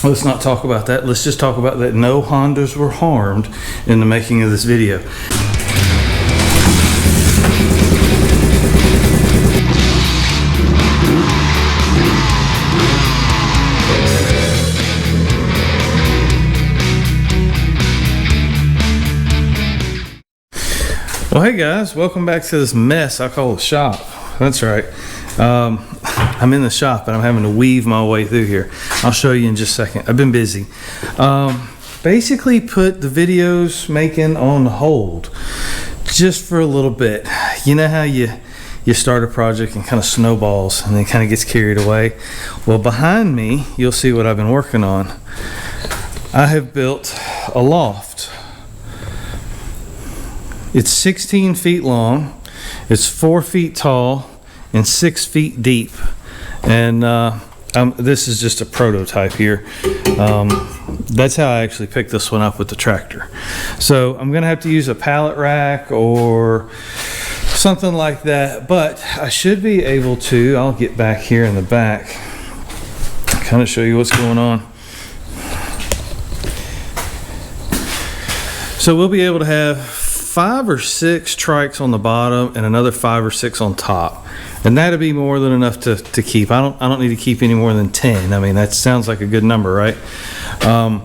let's not talk about that. Let's just talk about that no Hondas were harmed in the making of this video. Well, hey guys, welcome back to this mess I call the shop. That's right. I'm in the shop and I'm having to weave my way through here. I'll show you in just a second. I've been busy. Basically put the videos making on hold just for a little bit. You know how you start a project and kind of snowballs and then kind of gets carried away? Well, behind me, you'll see what I've been working on. I have built a loft. It's 16 feet long, it's 4 feet tall, and 6 feet deep. And this is just a prototype here. That's how I actually picked this one up with the tractor. So I'm gonna have to use a pallet rack or something like that, but I should be able to, I'll get back here in the back, kind of show you what's going on. So we'll be able to have 5 or 6 trikes on the bottom and another 5 or 6 on top, and that'll be more than enough to keep. I don't need to keep any more than 10. I mean, that sounds like a good number, right? I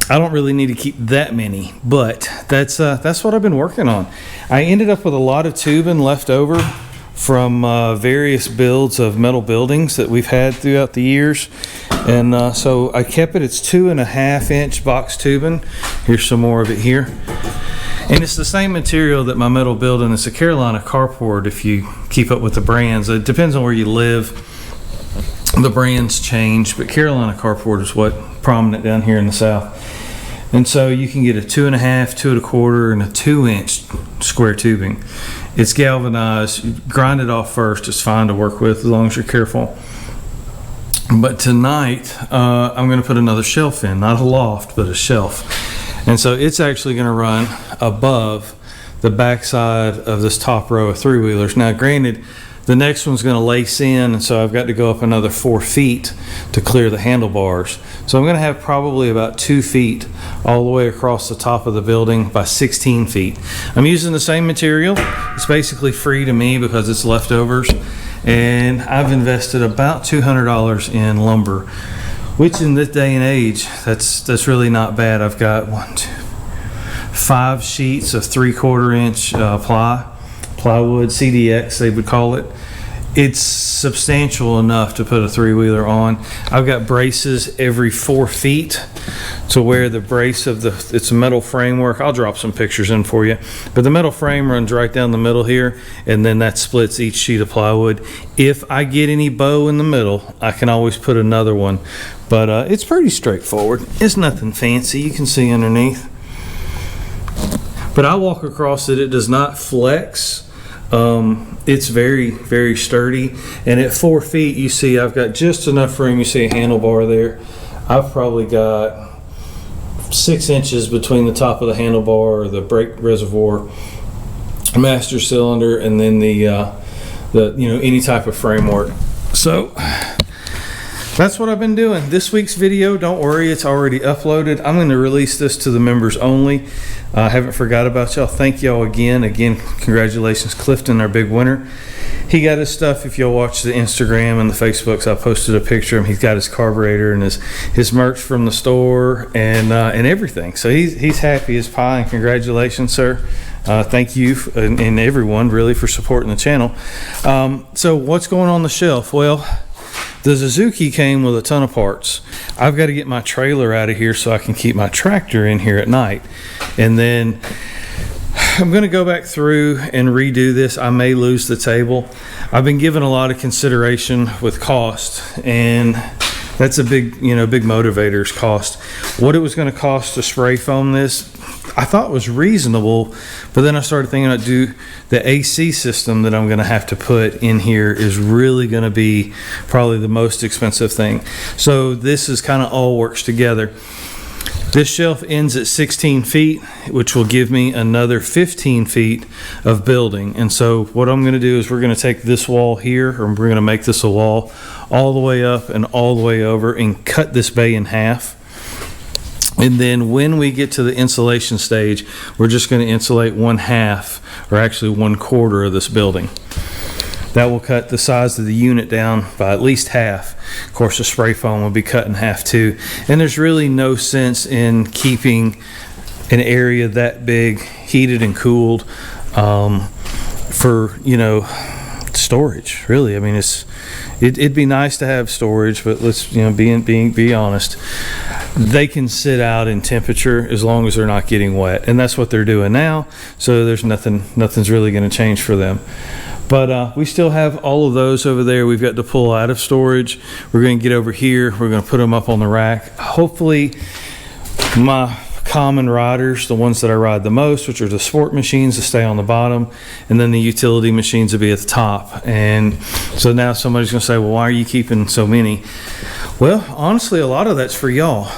don't really need to keep that many, but that's what I've been working on. I ended up with a lot of tubing left over from various builds of metal buildings that we've had throughout the years, and so I kept it. It's 2.5 inch box tubing. Here's some more of it here. And it's the same material that my metal building. It's a Carolina carport if you keep up with the brands. It depends on where you live. The brands change, but Carolina carport is what prominent down here in the South. And so you can get a 2.5, 2 1/4, and a 2 inch square tubing. It's galvanized. You grind it off first. It's fine to work with as long as you're careful. But tonight, I'm going to put another shelf in, not a loft, but a shelf. And so it's actually going to run above the backside of this top row of 3-wheelers. Now, granted, the next one's going to lace in, and so I've got to go up another 4 feet to clear the handlebars. So I'm going to have probably about 2 feet all the way across the top of the building by 16 feet. I'm using the same material. It's basically free to me because it's leftovers. And I've invested about $200 in lumber, which in this day and age, that's really not bad. I've got 5 sheets of 3/4 inch plywood, CDX they would call it. It's substantial enough to put a 3-wheeler on. I've got braces every 4 feet to where the brace of it's a metal framework. I'll drop some pictures in for you, but the metal frame runs right down the middle here, and then that splits each sheet of plywood. If I get any bow in the middle, I can always put another one, but it's pretty straightforward. It's nothing fancy. You can see underneath, but I walk across it. It does not flex. It's very, very sturdy, and at 4 feet, you see I've got just enough room. You see a handlebar there. I've probably got 6 inches between the top of the handlebar, or the brake reservoir, master cylinder, and then the any type of framework. So that's what I've been doing. This week's video, don't worry, it's already uploaded. I'm going to release this to the members only. I haven't forgot about y'all. Thank y'all again. Congratulations, Clifton, our big winner. He got his stuff. If y'all watch the Instagram and the Facebooks, I posted a picture of him. He's got his carburetor and his merch from the store and everything. So he's happy as pie, and congratulations, sir. Thank you and everyone really for supporting the channel. So what's going on the shelf? Well, the Suzuki came with a ton of parts. I've got to get my trailer out of here so I can keep my tractor in here at night. And then I'm going to go back through and redo this. I may lose the table. I've been given a lot of consideration with cost, and that's a big motivator is cost. What it was going to cost to spray foam this, I thought was reasonable, but then I started thinking about the AC system that I'm going to have to put in here is really going to be probably the most expensive thing. So this is kind of all works together. This shelf ends at 16 feet, which will give me another 15 feet of building. And so what I'm gonna do is we're gonna take this wall here, or we're gonna make this a wall all the way up and all the way over and cut this bay in half. And then when we get to the insulation stage, we're just gonna insulate 1/2, or actually 1/4 of this building. That will cut the size of the unit down by at least half. Of course, the spray foam will be cut in half too. And there's really no sense in keeping an area that big heated and cooled for, you know, storage, really. I mean, it'd be nice to have storage, but let's, you know, be honest. They can sit out in temperature as long as they're not getting wet, and that's what they're doing now. So there's nothing's really going to change for them. But we still have all of those over there. We've got to pull out of storage. We're going to get over here. We're going to put them up on the rack. Hopefully my common riders, the ones that I ride the most, which are the sport machines, to stay on the bottom, and then the utility machines will be at the top. And so now somebody's going to say, well, why are you keeping so many? Well, honestly, a lot of that's for y'all,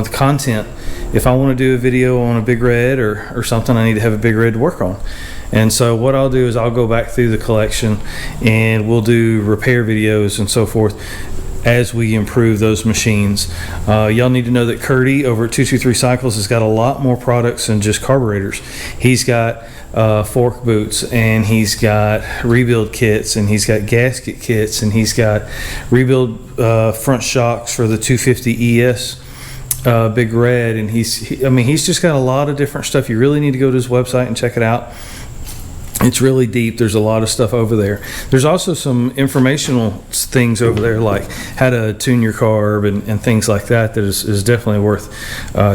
the content. If I want to do a video on a Big Red or something, I need to have a Big Red to work on. And so what I'll do is I'll go back through the collection and we'll do repair videos and so forth as we improve those machines. Y'all need to know that Curtie over at 223 Cycles has got a lot more products than just carburetors. He's got fork boots, and he's got rebuild kits, and he's got gasket kits, and he's got rebuild front shocks for the 250 ES Big Red, and I mean, he's just got a lot of different stuff. You really need to go to his website and check it out. It's really deep. There's a lot of stuff over there. There's also some informational things over there, like how to tune your carb and things like that, that is definitely worth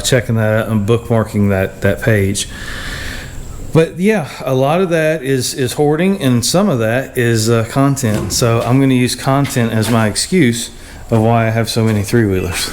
checking that out and bookmarking that page. But yeah, a lot of that is hoarding, and some of that is content. So I'm going to use content as my excuse of why I have so many three-wheelers.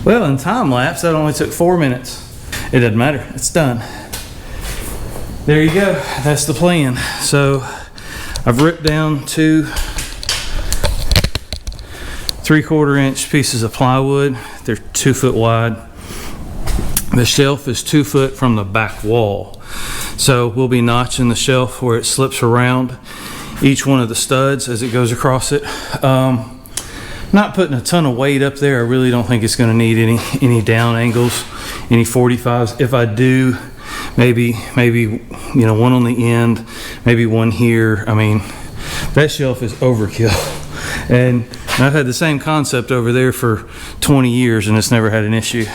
Well, in time lapse, that only took 4 minutes. It doesn't matter, it's done. There you go, that's the plan. So I've ripped down 2 3/4 inch pieces of plywood. They're 2 foot wide. The shelf is 2 foot from the back wall. So we'll be notching the shelf where it slips around each one of the studs as it goes across it. Not putting a ton of weight up there. I really don't think it's going to need any down angles, any 45s. If I do, maybe you know, one on the end, maybe one here. I mean, that shelf is overkill. And And I've had the same concept over there for 20 years and it's never had an issue.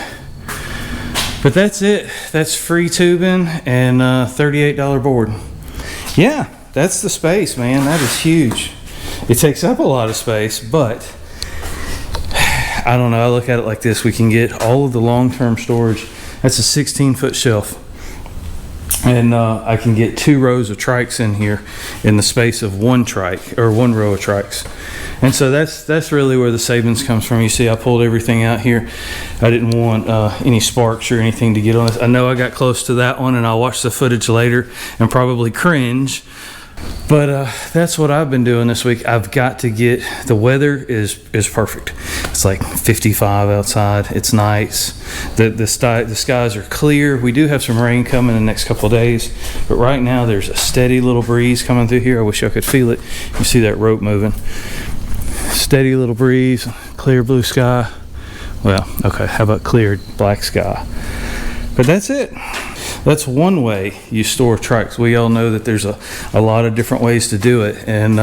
But that's it. That's free tubing and $38 board. Yeah, that's the space, man. That is huge. It takes up a lot of space, but I don't know. I look at it like this. We can get all of the long-term storage. That's a 16-foot shelf. And I can get 2 rows of trikes in here in the space of 1 trike, or 1 row of trikes. And so that's really where the savings comes from. You see, I pulled everything out here. I didn't want any sparks or anything to get on this. I know I got close to that one, and I'll watch the footage later and probably cringe. But that's what I've been doing this week. I've got to get, the weather is perfect. It's like 55 outside. It's nice. The skies are clear. We do have some rain coming in the next couple of days, but right now there's a steady little breeze coming through here. I wish I could feel it. You see that rope moving. Steady little breeze, clear blue sky. Well, okay, how about clear black sky? But that's it. That's one way you store trikes. We all know that there's a lot of different ways to do it, and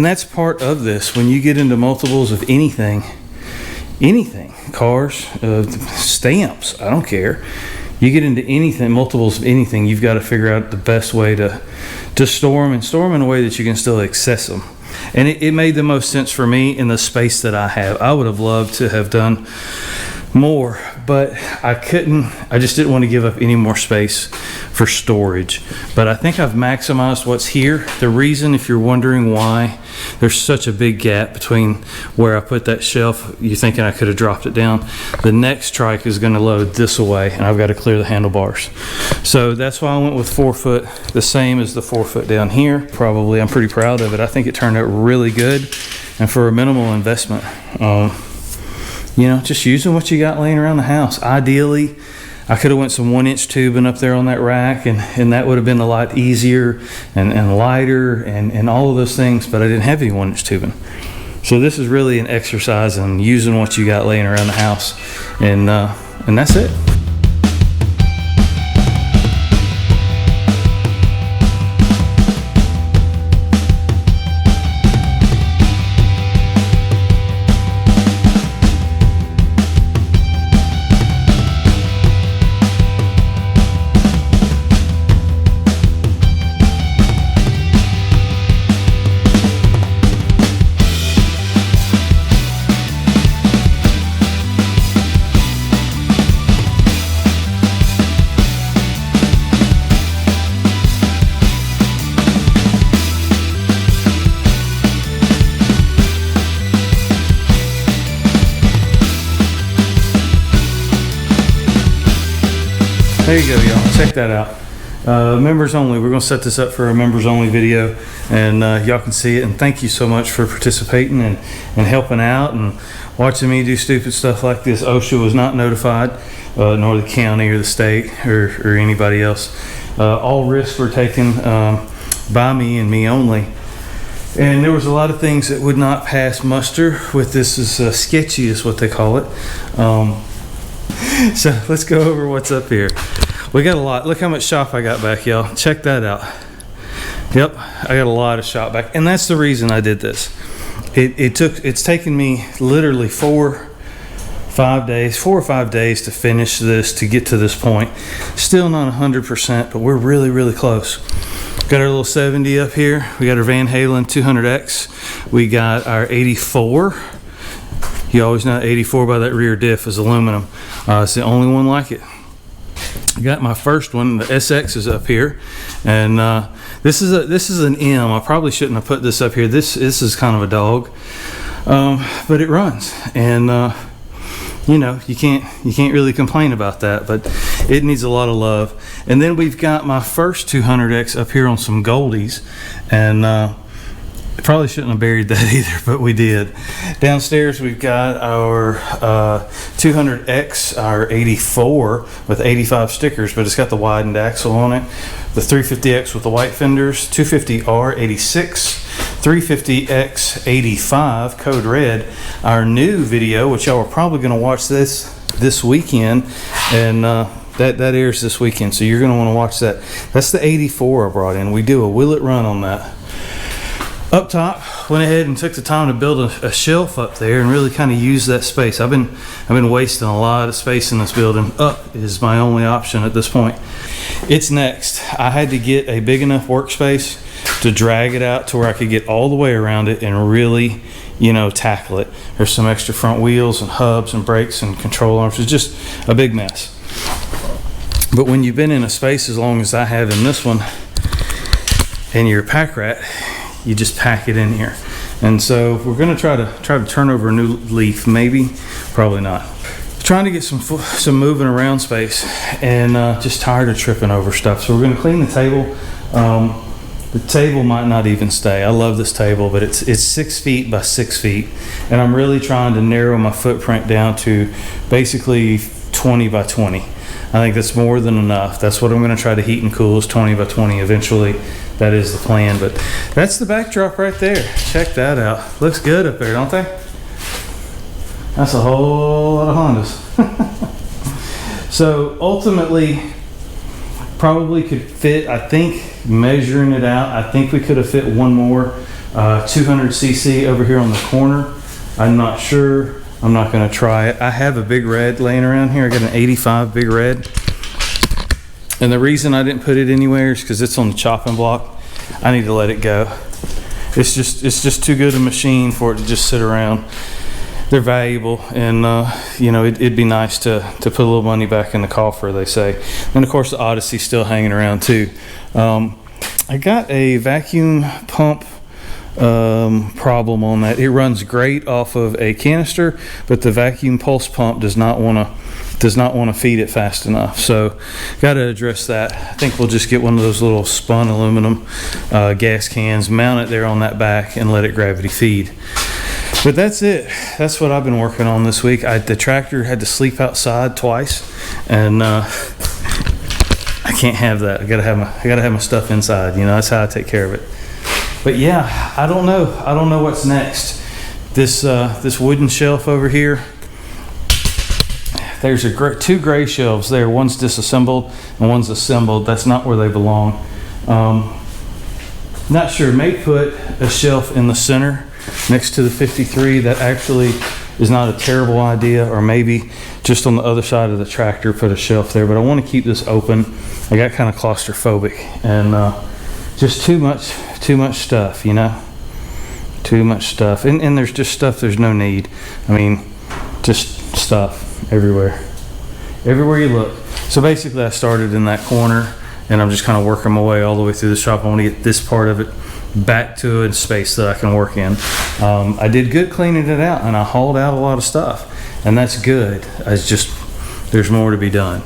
that's part of this. When you get into multiples of anything, cars, stamps, I don't care. You get into anything, multiples of anything, you've got to figure out the best way to store them, and store them in a way that you can still access them. And it made the most sense for me in the space that I have. I would have loved to have done more, but I couldn't. I just didn't want to give up any more space for storage. But I think I've maximized what's here. The reason, if you're wondering why there's such a big gap between where I put that shelf, you're thinking I could have dropped it down. The next trike is going to load this away, and I've got to clear the handlebars. So that's why I went with 4 foot, the same as the 4 foot down here. Probably, I'm pretty proud of it. I think it turned out really good, and for a minimal investment. You know, just using what you got laying around the house. Ideally, I could have went some 1-inch tubing up there on that rack, and that would have been a lot easier and lighter and all of those things, but I didn't have any 1-inch tubing. So this is really an exercise in using what you got laying around the house, and that's it. There you go, y'all. Check that out. Members only. We're going to set this up for a members only video, and y'all can see it. And thank you so much for participating and helping out and watching me do stupid stuff like this. OSHA was not notified, nor the county or the state or anybody else. All risks were taken by me and me only. And there was a lot of things that would not pass muster with this. Is sketchy is what they call it. So let's go over what's up here. We got a lot. Look how much shop I got back, y'all. Check that out. Yep, I got a lot of shop back, and that's the reason I did this. It's taken me literally 4 or 5 days to finish this, to get to this point. Still not 100%, but we're really close. Got our little 70 up here. We got our Van Halen 200X. We got our 84. You always know 84 by that rear diff is aluminum. It's the only one like it. I got my first one. The SX is up here, and this is an M. I probably shouldn't have put this up here. This is kind of a dog, but it runs, and you know, you can't really complain about that. But it needs a lot of love. And then we've got my first 200X up here on some Goldies, and probably shouldn't have buried that either, but we did. Downstairs we've got our 200X, our 84 with 85 stickers, but it's got the widened axle on it. The 350X with the white fenders, 250R 86, 350X 85, code red. Our new video, which y'all are probably going to watch this weekend, and that airs this weekend, so you're going to want to watch that. That's the 84 I brought in. We do a will it run on that. Up top, went ahead and took the time to build a shelf up there and really kind of use that space. I've been wasting a lot of space in this building. Up is my only option at this point. It's next. I had to get a big enough workspace to drag it out to where I could get all the way around it and really, you know, tackle it. There's some extra front wheels and hubs and brakes and control arms. It's just a big mess. But when you've been in a space as long as I have in this one and you're a pack rat, you just pack it in here. And so we're going to try to turn over a new leaf, maybe, probably not. Trying to get some moving around space, and just tired of tripping over stuff. So we're going to clean the table. The table might not even stay. I love this table, but it's 6 feet by 6 feet, and I'm really trying to narrow my footprint down to basically 20 by 20. I think that's more than enough. That's what I'm going to try to heat and cool, is 20 by 20 eventually. That is the plan. But that's the backdrop right there. Check that out. Looks good up there, don't they? That's a whole lot of Hondas. So ultimately, probably could fit, I think, measuring it out, I think we could have fit one more 200cc over here on the corner. I'm not sure. I'm not going to try it. I have a Big Red laying around here. I got an 85 Big Red. And the reason I didn't put it anywhere is because it's on the chopping block. I need to let it go. It's just too good a machine for it to just sit around. They're valuable, and you know, it'd be nice to put a little money back in the coffer, they say. And of course the Odyssey's still hanging around too. I got a vacuum pump problem on that. It runs great off of a canister, but the vacuum pulse pump does not want to feed it fast enough. So got to address that. I think we'll just get one of those little spun aluminum gas cans, mount it there on that back, and let it gravity feed. But that's it. That's what I've been working on this week. The tractor had to sleep outside twice, and I can't have that. I gotta have my stuff inside. You know, that's how I take care of it. But yeah, I don't know what's next. This wooden shelf over here. There's two gray shelves there. One's disassembled and one's assembled. That's not where they belong. Not sure. May put a shelf in the center next to the 53. That actually is not a terrible idea. Or maybe just on the other side of the tractor, put a shelf there. But I want to keep this open. I got kind of claustrophobic, and just too much stuff, you know. Too much stuff, and there's just stuff there's no need. I mean, just stuff everywhere you look. So basically I started in that corner, and I'm just kind of working my way all the way through the shop. I want to get this part of it back to a space that I can work in. I did good cleaning it out, and I hauled out a lot of stuff, and that's good. It's just, there's more to be done.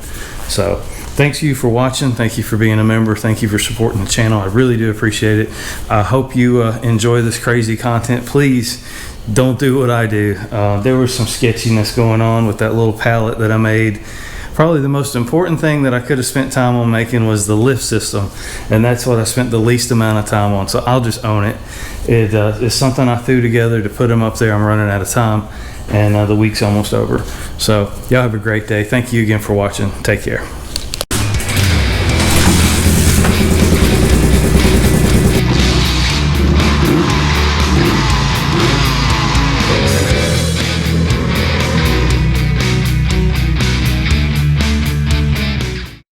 So thanks you for watching. Thank you for being a member. Thank you for supporting the channel. I really do appreciate it. I hope you enjoy this crazy content. Please don't do what I do. There was some sketchiness going on with that little pallet that I made. Probably the most important thing that I could have spent time on making was the lift system, and that's what I spent the least amount of time on. So I'll just own it. It's something I threw together to put them up there. I'm running out of time, and the week's almost over. So y'all have a great day. Thank you again for watching. Take care.